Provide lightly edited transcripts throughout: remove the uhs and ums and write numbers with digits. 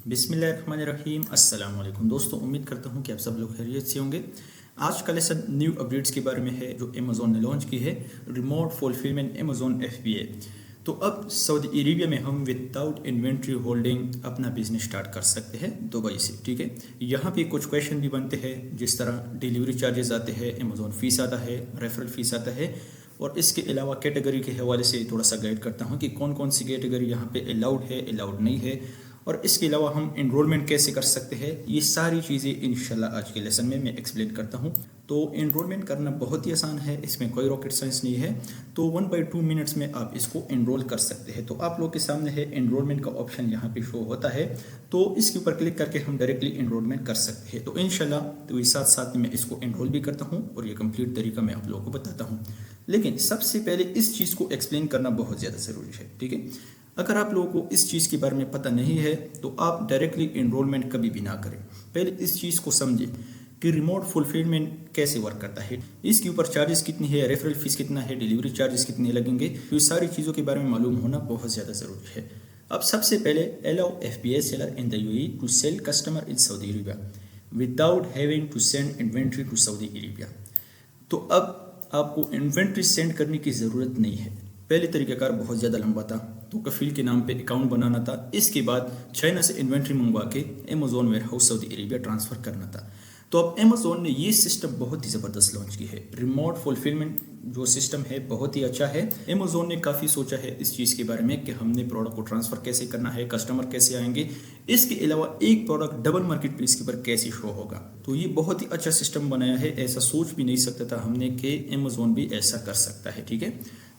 बिस्मिल्लाहिर्रहमानिर्रहीम अस्सलाम वालेकुम दोस्तों, उम्मीद करता हूँ कि आप सब लोग खैरियत से होंगे। आज का लेसन न्यू अपडेट्स के बारे में है जो अमेज़ॉन ने लॉन्च की है, रिमोट फुलफिलमेंट अमेज़ॉन FBA। तो अब सऊदी अरेबिया में हम विदाउट इन्वेंट्री होल्डिंग अपना बिजनेस स्टार्ट कर सकते हैं दुबई से। ठीक है, यहाँ पे कुछ क्वेश्चन भी बनते हैं, जिस तरह डिलीवरी चार्जेस आते हैं, अमेज़ॉन फीस आता है, रेफरल फीस आता है, और इसके अलावा कैटेगरी के हवाले से थोड़ा सा गाइड करता हूँ कि कौन कौन सी कैटेगरी यहाँ पे अलाउड है, अलाउड नहीं है, और इसके अलावा हम एनरोलमेंट कैसे कर सकते हैं। ये सारी चीज़ें इंशाल्लाह आज के लेसन में मैं एक्सप्लेन करता हूँ। तो एनरोलमेंट करना बहुत ही आसान है, इसमें कोई रॉकेट साइंस नहीं है। तो 1/2 मिनट्स में आप इसको एनरोल कर सकते हैं। तो आप लोग के सामने है एनरोलमेंट का ऑप्शन यहाँ पे शो होता है, तो इसके ऊपर क्लिक करके हम डायरेक्टली एनरोलमेंट कर सकते हैं। तो इंशाल्लाह तो ये साथ साथ में मैं इसको एनरोल भी करता हूँ और ये कंप्लीट तरीका मैं आप लोगों को बताता हूँ। लेकिन सबसे पहले इस चीज़ को एक्सप्लेन करना बहुत ज़्यादा ज़रूरी है। ठीक है, अगर आप लोगों को इस चीज़ के बारे में पता नहीं है तो आप डायरेक्टली एनरोलमेंट कभी भी ना करें। पहले इस चीज़ को समझें कि रिमोट फुलफिलमेंट कैसे वर्क करता है, इसके ऊपर चार्जेस कितनी है, रेफरल फीस कितना है, डिलीवरी चार्जेस कितने लगेंगे। तो ये सारी चीज़ों के बारे में मालूम होना बहुत ज़्यादा ज़रूरी है। अब सबसे पहले allow FBA seller in the UAE to sell customer in Saudi Arabia without having to send inventory to Saudi Arabia. तो अब आपको इन्वेंट्री सेंड करने की ज़रूरत नहीं है। पहले तरीक़ाकार बहुत ज़्यादा लंबा था, तो कफील के नाम पे अकाउंट बनाना था, इसके बाद चाइना से इन्वेंट्री मंगवा के Amazon warehouse Saudi Arabia transfer करना था। तो अब अमेज़ॉन ने ये सिस्टम बहुत ही ज़बरदस्त लॉन्च की है। रिमोट फुलफिलमेंट जो सिस्टम है बहुत ही अच्छा है। अमेज़ॉन ने काफ़ी सोचा है इस चीज़ के बारे में कि हमने प्रोडक्ट को ट्रांसफ़र कैसे करना है, कस्टमर कैसे आएंगे, इसके अलावा एक प्रोडक्ट डबल मार्केट प्लेस के ऊपर कैसे शो होगा। तो ये बहुत ही अच्छा सिस्टम बनाया है, ऐसा सोच भी नहीं सकता था हमने कि अमेज़ॉन भी ऐसा कर सकता है। ठीक है,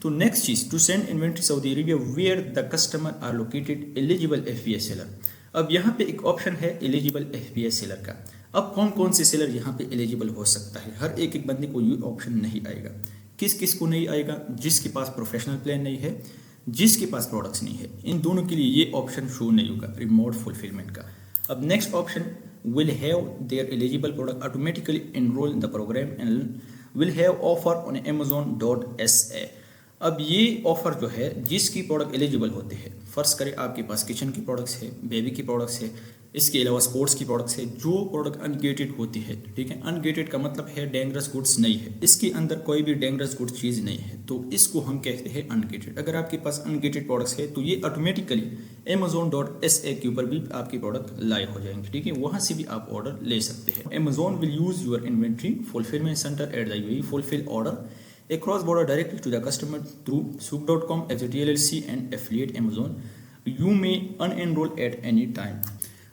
तो नेक्स्ट चीज़, to send inventory Saudi Arabia where the customer are located eligible FBA seller. अब यहाँ पे एक ऑप्शन है एलिजिबल FBA सेलर का। अब कौन कौन से सेलर यहाँ पे एलिजिबल हो सकता है, हर एक बंदे को ये ऑप्शन नहीं आएगा। किस किस को नहीं आएगा? जिसके पास प्रोफेशनल प्लान नहीं है, जिसके पास प्रोडक्ट्स नहीं है, इन दोनों के लिए ये ऑप्शन शो नहीं होगा रिमोट फुलफिलमेंट का। अब next option, will have there eligible product automatically enrol in the programme and will have offer on amazon.sa। अब ये ऑफ़र जो है, जिसकी प्रोडक्ट एलिजिबल होते हैं, फ़र्ज़ करें आपके पास किचन की प्रोडक्ट्स है, बेबी की प्रोडक्ट्स है, इसके अलावा स्पोर्ट्स की प्रोडक्ट्स है, जो प्रोडक्ट अनगेटेड होती है। ठीक है, अनगेटेड का मतलब है डेंजरस गुड्स नहीं है, इसके अंदर कोई भी डेंजरस गुड्स चीज़ नहीं है, तो इसको हम कहते हैं अनगेटेड। अगर आपके पास अनगेटेड प्रोडक्ट्स है तो ये ऑटोमेटिकली amazon.sa के ऊपर भी आपकी प्रोडक्ट लाइव हो जाएंगे। ठीक है, वहाँ से भी आप ऑर्डर ले सकते हैं। Amazon will use your inventory fulfilment centre at the UAE fulfil order across border directly to the customer through souk.com, FZT LLC and affiliate Amazon. You may unenroll at any time.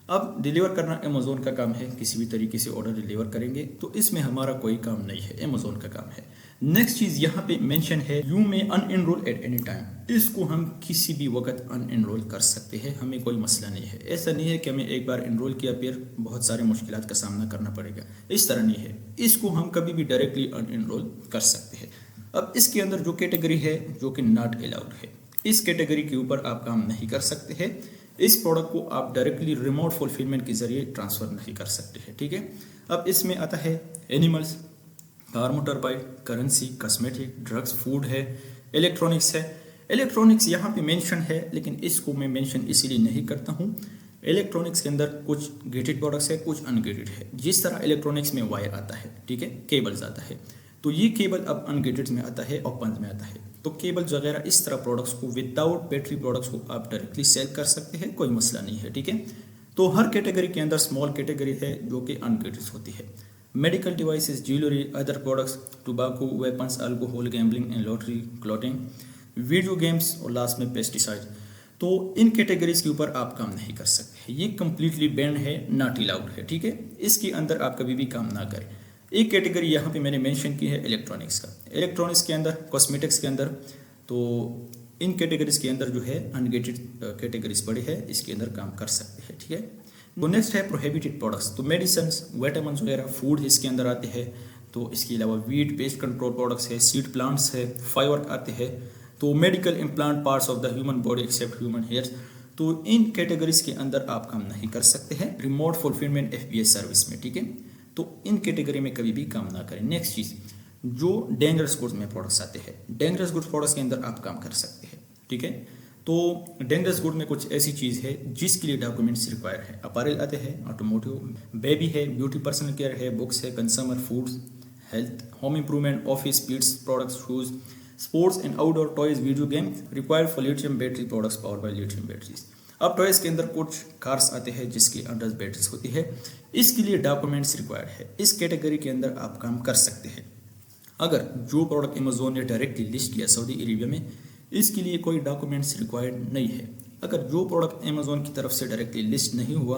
अब deliver करना Amazon का काम है, किसी भी तरीके से order deliver करेंगे, तो इसमें हमारा कोई काम नहीं है, अमेज़ोन का काम है। नेक्स्ट चीज़ यहाँ पे मेंशन है, you may unenroll at any time. इसको हम किसी भी वक्त अनएनरोल कर सकते हैं, हमें कोई मसला नहीं है। ऐसा नहीं है कि हमें एक बार एनरोल किया फिर बहुत सारे मुश्किलात का सामना करना पड़ेगा, इस तरह नहीं है। इसको हम कभी भी डायरेक्टली अनएनरोल कर सकते हैं। अब इसके अंदर जो कैटेगरी है जो कि नॉट अलाउड है, इस कैटेगरी के ऊपर आप काम नहीं कर सकते हैं। इस प्रोडक्ट को आप डायरेक्टली रिमोट फुलफिलमेंट के जरिए ट्रांसफ़र नहीं कर सकते हैं। ठीक है, अब इसमें आता है animals, car, motor bike, currency, cosmetic, drugs, food है, इलेक्ट्रॉनिक्स है। इलेक्ट्रॉनिक्स यहाँ पे मेंशन है, लेकिन इसको मैं मेंशन इसीलिए नहीं करता हूँ। इलेक्ट्रॉनिक्स के अंदर कुछ गेटेड प्रोडक्ट्स है, कुछ अनगेटेड है। जिस तरह इलेक्ट्रॉनिक्स में वायर आता है, ठीक है, केबल्स आता है, तो ये केबल अब अनगेटेड में आता है, ओपन में आता है। तो केबल्स वगैरह इस तरह प्रोडक्ट्स को, विदाउट बैटरी प्रोडक्ट्स को आप डायरेक्टली सेल कर सकते हैं, कोई मसला नहीं है। ठीक है, तो हर कैटेगरी के अंदर स्मॉल कैटेगरी है जो कि अनगेटेड होती है। Medical devices, jewellery, other products, tobacco, weapons, alcohol, gambling and lottery, clothing, video games और लास्ट में पेस्टिसाइड। तो इन कैटेगरीज के ऊपर आप काम नहीं कर सकते, ये कम्प्लीटली बैन है, नॉट अलाउड है। ठीक है, इसके अंदर आप कभी भी काम ना करें। एक कैटेगरी यहाँ पे मैंने मेंशन की है इलेक्ट्रॉनिक्स का। इलेक्ट्रॉनिक्स के अंदर, कॉस्मेटिक्स के अंदर, तो इन कैटेगरीज के अंदर जो है अनगेटेड कैटेगरीज पड़ी है, इसके अंदर काम कर सकते हैं। ठीक है, तो नेक्स्ट है प्रोहिबिटेड प्रोडक्ट्स। तो मेडिसिन, विटामिन्स वगैरह, फूड इसके अंदर आते हैं। तो इसके अलावा वीट बेस्ड कंट्रोल प्रोडक्ट्स है, सीड प्लांट्स है, फाइबर आते हैं। तो medical implant parts of the human body except human hairs. तो इन कैटेगरीज के अंदर आप काम नहीं कर सकते हैं रिमोट फुलफिलमेंट FBA सर्विस में। ठीक है, तो इन कैटेगरी में कभी भी काम ना करें। नेक्स्ट चीज़, जो डेंजरस गुड्स में प्रोडक्ट्स आते हैं, डेंजरस गुड्स प्रोडक्ट्स के अंदर आप काम कर सकते हैं। ठीक है, तो डेंजरस गुड में कुछ ऐसी चीज़ है जिसके लिए डॉक्यूमेंट्स रिक्वायर है। अपैरल आते हैं, ऑटोमोटिव, बेबी है, ब्यूटी पर्सनल केयर है, बुक्स है, consumer foods, health, home improvement, office, speeds products, shoes, sports and outdoor toys, video game required for lithium battery products power bye lithium batteries. अब toys के अंदर कुछ cars आते हैं जिसके अंडर बैटरीज होती है, इसके लिए डॉक्यूमेंट्स रिक्वायर्ड है। इस कैटेगरी के अंदर आप काम कर सकते हैं। अगर जो प्रोडक्ट अमेजोन ने डायरेक्टली लिस्ट किया सऊदी अरेबिया में, इसके लिए कोई डॉक्यूमेंट्स रिक्वायर्ड नहीं है। अगर जो प्रोडक्ट अमेजोन की तरफ से डायरेक्टली लिस्ट नहीं हुआ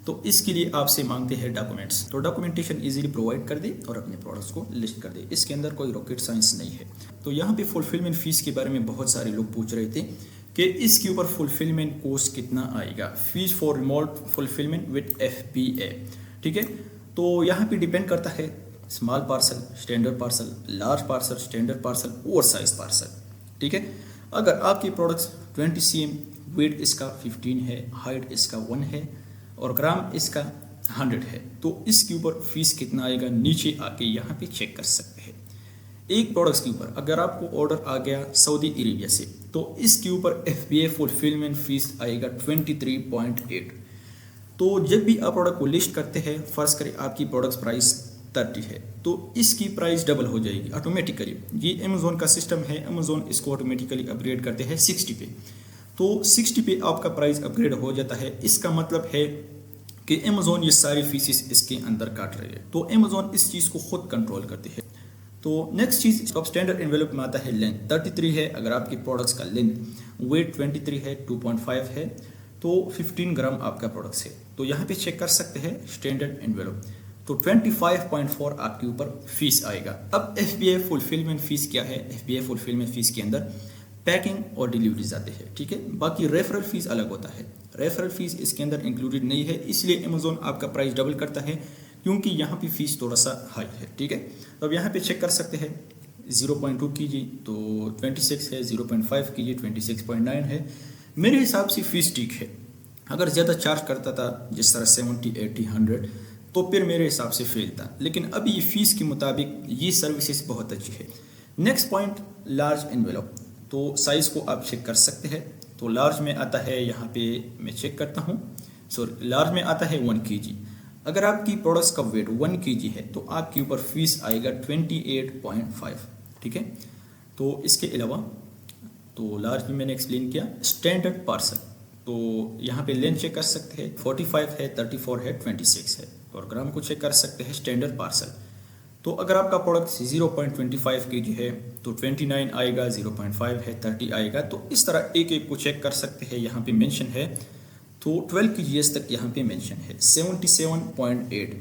तो इसके लिए आपसे मांगते हैं डॉक्यूमेंट्स। तो डॉक्यूमेंटेशन इजीली प्रोवाइड कर दे और अपने प्रोडक्ट्स को लिस्ट कर दे। इसके अंदर कोई रॉकेट साइंस नहीं है। तो यहाँ पे फुलफिलमेंट फीस के बारे में बहुत सारे लोग पूछ रहे थे कि इसके ऊपर फुलफिलमेंट कॉस्ट कितना आएगा, fees for remote fulfilment with FBA। ठीक है, तो यहाँ पे डिपेंड करता है small parcel, standard parcel, large parcel, standard parcel, over size parcel. ठीक है, अगर आपके प्रोडक्ट्स 20 cm, वेट इसका 15 है, हाइट इसका 1 है और ग्राम इसका 100 है, तो इसके ऊपर फीस कितना आएगा नीचे आके यहाँ पे चेक कर सकते हैं। एक प्रोडक्ट्स के ऊपर अगर आपको ऑर्डर आ गया सऊदी अरेबिया से तो इसके ऊपर FBA फुलफिलमेंट फीस आएगा 23.8। तो जब भी आप प्रोडक्ट को लिस्ट करते हैं, फर्ज करें आपकी प्रोडक्ट्स प्राइस 30 है तो इसकी प्राइस डबल हो जाएगी ऑटोमेटिकली। ये अमेजोन का सिस्टम है, अमेजोन इसको ऑटोमेटिकली अपग्रेड करते हैं 60 पे। तो 60 पे आपका प्राइस अपग्रेड हो जाता है। इसका मतलब है कि अमेजोन ये सारी फीसेस इसके अंदर काट रही है। तो अमेजोन इस चीज़ को खुद कंट्रोल करते हैं। तो नेक्स्ट चीज़ अब स्टैंडर्ड एनवेलप में आता है लेंथ 33 है। अगर आपके प्रोडक्ट्स का लेंथ, वेट 23 है, 2.5 है तो 15 ग्राम आपका प्रोडक्ट्स है। तो यहाँ पे चेक कर सकते हैं स्टैंडर्ड एनवेलप, तो 25.4 आपके ऊपर फीस आएगा। अब FBA फुलफिलमेंट फीस क्या है? FBA फुलफिलमेंट फीस के अंदर पैकिंग और डिलीवरीज आते हैं। ठीक है, बाकी रेफरल फीस अलग होता है। रेफरल फीस इसके अंदर इंक्लूडेड नहीं है, इसलिए अमेजोन आपका प्राइस डबल करता है क्योंकि यहाँ पे फीस थोड़ा सा हाई है। ठीक है, तो अब यहाँ पे चेक कर सकते हैं 0.2 कीजिए तो 26 है, 0.5 कीजिए 26.9 है। मेरे हिसाब से फीस ठीक है। अगर ज़्यादा चार्ज करता था जिस तरह 70, 80, 100 तो फिर मेरे हिसाब से फेल था, लेकिन अभी ये फीस के मुताबिक ये सर्विसेज बहुत अच्छी है। Next point, large envelope. तो साइज़ को आप चेक कर सकते हैं। तो लार्ज में आता है, यहाँ पे मैं चेक करता हूँ, सॉरी लार्ज में आता है 1 kg। अगर आपकी प्रोडक्ट्स का वेट 1 kg है तो आपके ऊपर फीस आएगा 28.5। ठीक है, तो इसके अलावा तो लार्ज में मैंने एक्सप्लेन किया। स्टैंडर्ड पार्सल, तो यहाँ पे लेंथ चेक कर सकते हैं, 45 है, 34 है, 26 है और ग्राम को चेक कर सकते हैं स्टैंडर्ड पार्सल। तो अगर आपका प्रोडक्ट 0.25 kg है तो 29 आएगा, 0.5 है 30 आएगा। तो इस तरह एक एक को चेक कर सकते हैं। यहाँ पे मेंशन है तो 12 kgs तक यहाँ पे मेंशन है, 77.8।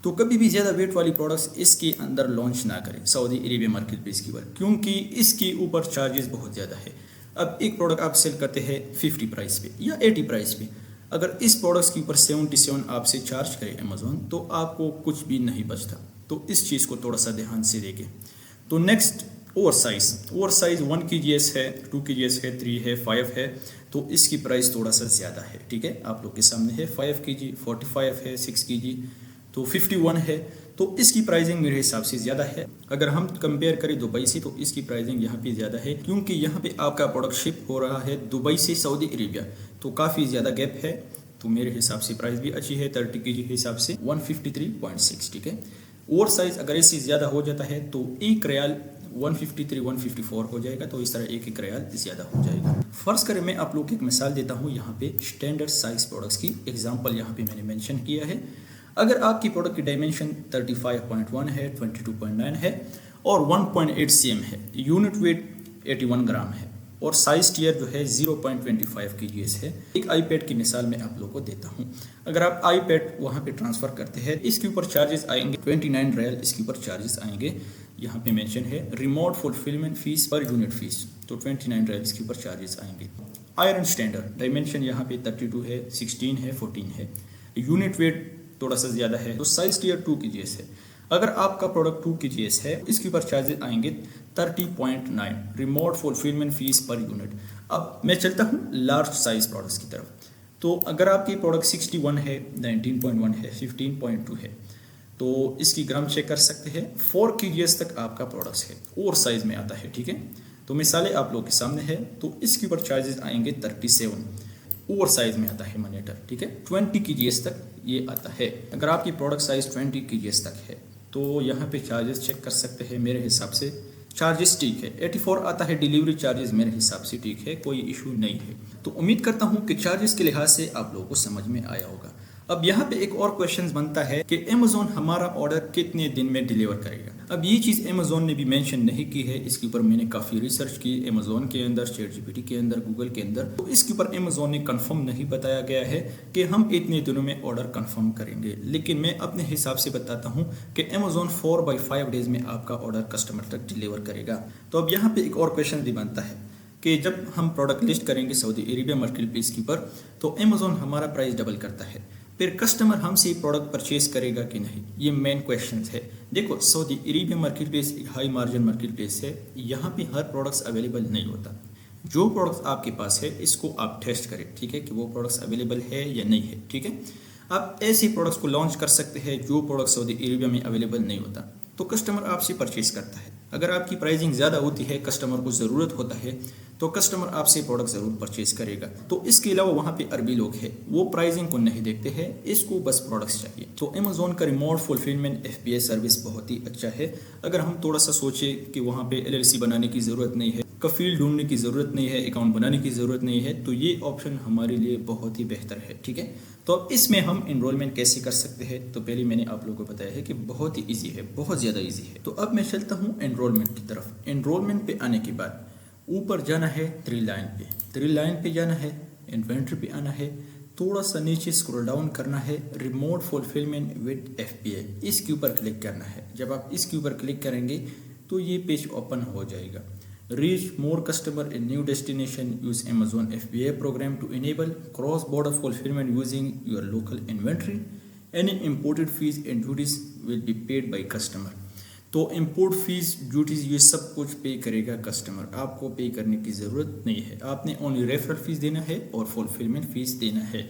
तो कभी भी ज़्यादा वेट वाली प्रोडक्ट्स इसके अंदर लॉन्च ना करें सऊदी अरेबिया मार्केट प्लेस की बार, क्योंकि इसके ऊपर चार्जेस बहुत ज़्यादा है। अब एक प्रोडक्ट आप सेल करते हैं 50 प्राइस पे या 80 प्राइस पे, अगर इस प्रोडक्ट्स के ऊपर 77 आपसे चार्ज करे अमेजोन तो आपको कुछ भी नहीं बचता। तो इस चीज़ को थोड़ा सा ध्यान से देखें। तो नेक्स्ट, ओवर साइज 1 kgs है, 2 kgs है, 3 है, 5 है। तो इसकी प्राइस थोड़ा सा ज़्यादा है। ठीक है, आप लोग के सामने है 5 kg, 45 है, 6 kg तो 51 है। तो इसकी प्राइसिंग मेरे हिसाब से ज़्यादा है। अगर हम कंपेयर करें दुबई से तो इसकी प्राइसिंग यहाँ पे ज़्यादा है, क्योंकि यहाँ पे आपका प्रोडक्ट शिप हो रहा है दुबई से सऊदी अरेबिया, तो काफ़ी ज़्यादा गैप है। तो मेरे हिसाब से प्राइस भी अच्छी है। 30 kg के हिसाब से 153.6। ठीक है, ओवर साइज अगर इससे ज़्यादा हो जाता है तो एक रियाल 153, 154 हो जाएगा। तो इस तरह एक रियाल ज़्यादा हो जाएगा। फर्स्ट करें, मैं आप लोग को एक मिसाल देता हूँ। यहाँ पे स्टैंडर्ड साइज प्रोडक्ट्स की एग्जांपल यहाँ पे मैंने मेंशन किया है। अगर आपकी प्रोडक्ट की डायमेंशन 35.1 है, 22.9 है और 1.8 cm है, यूनिट वेट 81 ग्राम है और साइज टियर जो है 0.25 kgs है। एक आईपैड की मिसाल मैं आप लोगों को देता हूँ। अगर आप आईपैड वहाँ पे ट्रांसफ़र करते हैं, इसके ऊपर चार्जेस आएंगे 29 रियाल, इसके ऊपर चार्जेस आएंगे। यहाँ पे मेंशन है remote fulfilment fees per unit fees, तो 29 रियाल इसके ऊपर चार्जेस आएंगे। आयरन स्टैंडर्ड डायमेंशन यहाँ पे 32 है, 16 है, 14 है। यूनिट वेट थोड़ा सा ज़्यादा है, तो साइज टियर 2 kgs है। अगर आपका प्रोडक्ट 2 kgs है, इसके ऊपर चार्जेस आएंगे 30.9 remote fulfilment fees per unit. अब मैं चलता हूँ लार्ज साइज प्रोडक्ट्स की तरफ। तो अगर आपकी प्रोडक्ट 61 है, 19.1 है, 15.2 है, तो इसकी ग्राम चेक कर सकते हैं। 4 kgs तक आपका प्रोडक्ट्स है, ओवर साइज में आता है। ठीक है, तो मिसालें आप लोगों के सामने है। तो इसके ऊपर चार्जेस आएंगे 37, ओवर साइज में आता है मॉनिटर, ठीक है। 20 kgs तक ये आता है। अगर आपकी प्रोडक्ट साइज 20 kgs तक है तो यहाँ पे चार्जेस चेक कर सकते हैं। मेरे हिसाब से चार्जेस ठीक है, 84 आता है डिलीवरी चार्जेस, मेरे हिसाब से ठीक है, कोई इशू नहीं है। तो उम्मीद करता हूँ कि चार्जेस के लिहाज से आप लोगों को समझ में आया होगा। अब यहाँ पे एक और क्वेश्चन बनता है कि अमेज़ॉन हमारा ऑर्डर कितने दिन में डिलीवर करेगा। अब ये चीज़ अमेज़ॉन ने भी मेंशन नहीं की है। इसके ऊपर मैंने काफ़ी रिसर्च की अमेज़ॉन के अंदर, ChatGPT के अंदर, गूगल के अंदर, तो इसके ऊपर अमेज़ॉन ने कंफर्म नहीं बताया गया है कि हम इतने दिनों में ऑर्डर कंफर्म करेंगे। लेकिन मैं अपने हिसाब से बताता हूँ कि अमेज़ॉन 4/5 डेज में आपका ऑर्डर कस्टमर तक डिलीवर करेगा। तो अब यहाँ पे एक और क्वेश्चन भी बनता है कि जब हम प्रोडक्ट लिस्ट करेंगे सऊदी अरेबिया मार्केट प्लेस के ऊपर तो अमेज़ॉन हमारा प्राइस डबल करता है, फिर कस्टमर हमसे प्रोडक्ट परचेज करेगा कि नहीं, ये मेन क्वेश्चन है। देखो, सऊदी अरेबिया मार्केट प्लेस एक हाई मार्जिन मार्केट प्लेस है। यहाँ पे हर प्रोडक्ट्स अवेलेबल नहीं होता। जो प्रोडक्ट्स आपके पास है इसको आप टेस्ट करें, ठीक है, कि वो प्रोडक्ट्स अवेलेबल है या नहीं है, ठीक है। आप ऐसे प्रोडक्ट्स को लॉन्च कर सकते हैं जो प्रोडक्ट सऊदी अरेबिया में अवेलेबल नहीं होता, तो कस्टमर आपसे परचेज करता है। अगर आपकी प्राइसिंग ज़्यादा होती है, कस्टमर को ज़रूरत होता है, तो कस्टमर आपसे प्रोडक्ट ज़रूर परचेज करेगा। तो इसके अलावा वहाँ पे अरबी लोग हैं, वो प्राइसिंग को नहीं देखते हैं, इसको बस प्रोडक्ट्स चाहिए। तो अमेज़ॉन का रिमोट फुलफिलमेंट FBA सर्विस बहुत ही अच्छा है। अगर हम थोड़ा सा सोचें कि वहाँ पे LLC बनाने की ज़रूरत नहीं है, कफील ढूंढने की ज़रूरत नहीं है, अकाउंट बनाने की ज़रूरत नहीं है, तो ये ऑप्शन हमारे लिए बहुत ही बेहतर है, ठीक है। तो अब इसमें हम इनरोलमेंट कैसे कर सकते हैं, तो पहले मैंने आप लोगों को बताया है कि बहुत ही ईजी है, बहुत ज़्यादा ईजी है। तो अब मैं चलता हूँ एनरोलमेंट की तरफ। एनरोलमेंट पे आने के बाद ऊपर जाना है 3 लाइन पे, 3 लाइन पे जाना है, इन्वेंट्री पे आना है, थोड़ा सा नीचे स्क्रॉल डाउन करना है, रिमोट फुलफिलमेंट विद FBA, इसके ऊपर क्लिक करना है। जब आप इसके ऊपर क्लिक करेंगे तो ये पेज ओपन हो जाएगा। Reach more customer in new destination. Use Amazon FBA program to enable cross-border fulfillment using your local inventory. Any imported fees and duties will be paid by customer. तो import fees, duties, ये सब कुछ पे करेगा customer, आपको पे करने की ज़रूरत नहीं है। आपने ओनली रेफरल फीस देना है और फुलफिलमेंट फीस देना है।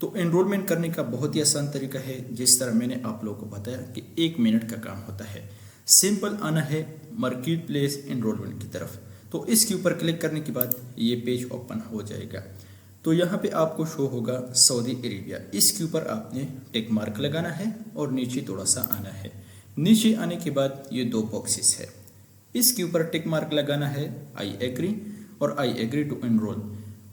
तो एनरोलमेंट करने का बहुत ही आसान तरीका है, जिस तरह मैंने आप लोगों को बताया कि 1 मिनट का काम होता है। सिंपल आना है मार्केट प्लेस एनरोलमेंट की तरफ। तो इसके ऊपर क्लिक करने के बाद ये पेज ओपन हो जाएगा। तो यहाँ पे आपको शो होगा सऊदी अरेबिया, इसके ऊपर आपने टिक मार्क लगाना है और नीचे थोड़ा सा आना है। नीचे आने के बाद ये 2 बॉक्सेस है, इसके ऊपर टिक मार्क लगाना है, आई एग्री और आई एग्री टू एनरोल।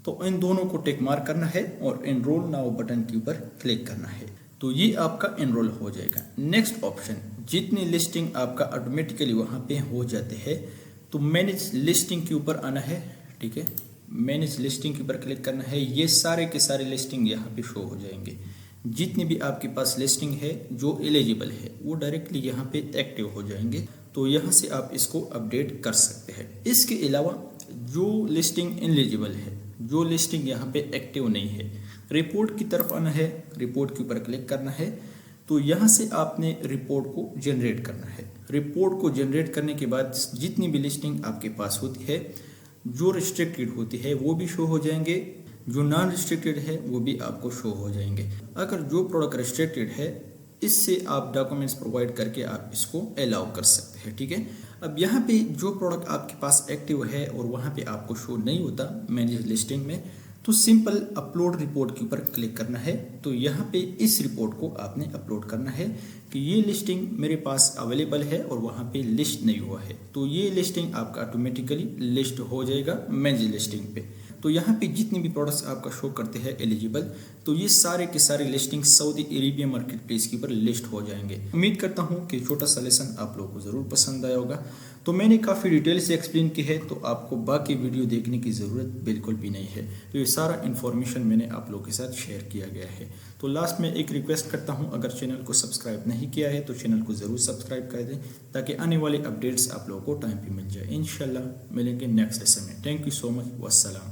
तो इन दोनों को टिक मार्क करना है और एनरोल नाउ बटन के ऊपर क्लिक करना है। तो ये आपका एनरोल हो जाएगा। नेक्स्ट ऑप्शन, जितनी लिस्टिंग आपका ऑटोमेटिकली वहाँ पे हो जाते हैं, तो मैनेज लिस्टिंग के ऊपर आना है, ठीक है। मैनेज लिस्टिंग के ऊपर क्लिक करना है। ये सारे के सारे लिस्टिंग यहाँ पे शो हो जाएंगे। जितनी भी आपके पास लिस्टिंग है जो एलिजिबल है वो डायरेक्टली यहाँ पे एक्टिव हो जाएंगे। तो यहाँ से आप इसको अपडेट कर सकते हैं। इसके अलावा जो लिस्टिंग एलिजिबल है, जो लिस्टिंग यहाँ पे एक्टिव नहीं है, रिपोर्ट की तरफ आना है, रिपोर्ट के ऊपर क्लिक करना है। तो यहाँ से आपने रिपोर्ट को जनरेट करना है। रिपोर्ट को जनरेट करने के बाद जितनी भी लिस्टिंग आपके पास होती है, जो रिस्ट्रिक्टेड होती है वो भी शो हो जाएंगे, जो नॉन रिस्ट्रिक्टेड है वो भी आपको शो हो जाएंगे। अगर जो प्रोडक्ट रिस्ट्रिक्टेड है, इससे आप डॉक्यूमेंट्स प्रोवाइड करके आप इसको अलाउ कर सकते हैं, ठीक है। अब यहाँ पे जो प्रोडक्ट आपके पास एक्टिव है और वहाँ पे आपको शो नहीं होता मैनेज लिस्टिंग में, तो सिंपल अपलोड रिपोर्ट के ऊपर क्लिक करना है। तो यहाँ पे इस रिपोर्ट को आपने अपलोड करना है कि ये लिस्टिंग मेरे पास अवेलेबल है और वहाँ पे लिस्ट नहीं हुआ है। तो ये लिस्टिंग आपका ऑटोमेटिकली लिस्ट हो जाएगा मैनेज लिस्टिंग पे। तो यहाँ पे जितने भी प्रोडक्ट्स आपका शो करते हैं एलिजिबल, तो ये सारे के सारे listing Saudi Arabia market place के ऊपर लिस्ट हो जाएंगे। उम्मीद करता हूँ कि छोटा सा लेसन आप लोगों को ज़रूर पसंद आया होगा। तो मैंने काफ़ी डिटेल से एक्सप्लेन की है, तो आपको बाकी वीडियो देखने की ज़रूरत बिल्कुल भी नहीं है। तो ये सारा इन्फॉर्मेशन मैंने आप लोगों के साथ शेयर किया गया है। तो लास्ट में एक रिक्वेस्ट करता हूँ, अगर चैनल को सब्सक्राइब नहीं किया है तो चैनल को ज़रूर सब्सक्राइब कर दें, ताकि आने वाले अपडेट्स आप लोगों को टाइम पे मिल जाए। इंशाल्लाह मिलेंगे नेक्स्ट लेसन में। Thank you so much. वस्सलाम।